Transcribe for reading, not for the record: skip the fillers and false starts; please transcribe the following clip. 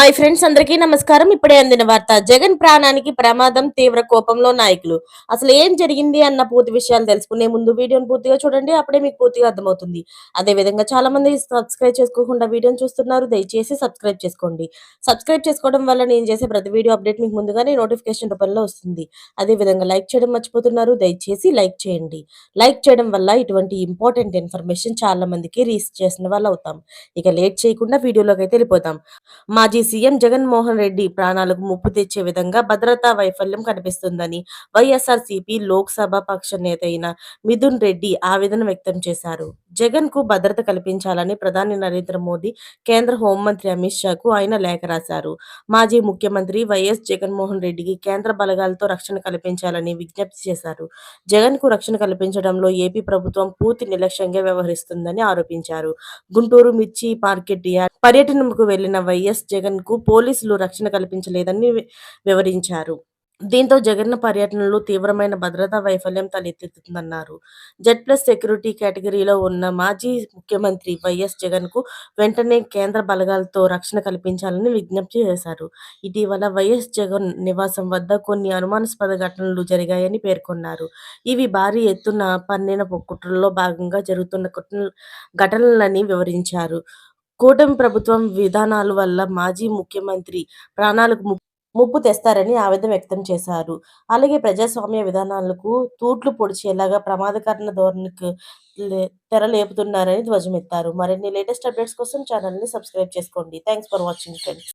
Hi friends, అందరికీ నమస్కారం. ఇప్పుడే అందిన వార్త. జగన్ ప్రాణానికి ప్రమాదం, తీవ్ర కోపంలో నాయకులు. అసలు ఏం జరిగింది అన్న పూర్తి విషయాలు తెలుసుకునే ముందు వీడియోని పూర్తిగా చూడండి. అప్పుడే మీకు పూర్తిగా అర్థమవుతుంది. అదే విధంగా చాలా మంది సబ్స్క్రైబ్ చేసుకోకుండా వీడియోని చూస్తున్నారు. దయచేసి సబ్స్క్రైబ్ చేసుకోండి. సబ్స్క్రైబ్ చేసుకోవడం వల్ల నేను చేసే ప్రతి వీడియో అప్డేట్ మీకు ముందుగానే నోటిఫికేషన్ రూపంలో వస్తుంది. అదే విధంగా లైక్ చేయడం మర్చిపోతున్నారు. దయచేసి లైక్ చేయండి. లైక్ చేయడం వల్ల ఇటువంటి ఇంపార్టెంట్ ఇన్ఫర్మేషన్ చాలా మందికి రీచ్ చేసిన వాళ్ళు అవుతాం. ఇక లేట్ చేయకుండా వీడియోలోకి అయితే వెళ్ళిపోతాం. మాజీ సీఎం జగన్మోహన్ రెడ్డి ప్రాణాలకు ముప్పు తెచ్చే విధంగా భద్రతా వైఫల్యం కనిపిస్తుందని వైఎస్ఆర్సీపీ లోక్సభ పక్ష నేత అయిన మిథున్ రెడ్డి ఆవేదన వ్యక్తం చేశారు. జగన్ కు భద్రత కల్పించాలని ప్రధాని నరేంద్ర మోదీ కేంద్ర హోంమంత్రి అమిత్ షాకు ఆయన లేఖ రాశారు. మాజీ ముఖ్యమంత్రి వైఎస్ జగన్మోహన్ రెడ్డికి కేంద్ర బలగాలతో రక్షణ కల్పించాలని విజ్ఞప్తి చేశారు. జగన్ కు రక్షణ కల్పించడంలో ఏపీ ప్రభుత్వం పూర్తి నిర్లక్ష్యంగా వ్యవహరిస్తుందని ఆరోపించారు. గుంటూరు మిర్చి మార్కెట్ యార్డ్ పర్యటనకు వెళ్లిన వైఎస్ జగన్ కు పోలీసులు రక్షణ కల్పించలేదని వివరించారు. దీంతో జగన్ పర్యటనలో తీవ్రమైన భద్రతా వైఫల్యం తలెత్తుతుందన్నారు. జెడ్+ సెక్యూరిటీ కేటగిరీలో ఉన్న మాజీ ముఖ్యమంత్రి వైఎస్ జగన్ కు వెంటనే కేంద్ర బలగాలతో రక్షణ కల్పించాలని విజ్ఞప్తి చేశారు. ఇటీవల వైఎస్ జగన్ నివాసం వద్ద కొన్ని అనుమానాస్పద ఘటనలు జరిగాయని పేర్కొన్నారు. ఇవి భారీ ఎత్తున పన్నిన కుట్రలో భాగంగా జరుగుతున్న ఘటనలని వివరించారు. కూటమి ప్రభుత్వం విధానాల వల్ల మాజీ ముఖ్యమంత్రి ప్రాణాలకు ముప్పు తెస్తారని ఆవేదన వ్యక్తం చేశారు. అలాగే ప్రజాస్వామ్య విధానాలకు తూట్లు పొడిచేలాగా ప్రమాదకర ధోరణికి తెరలేపుతున్నారని ధ్వజమెత్తారు. మరిన్ని లేటెస్ట్ అప్డేట్స్ కోసం ఛానల్ని సబ్స్క్రైబ్ చేసుకోండి. Thanks for watching friends.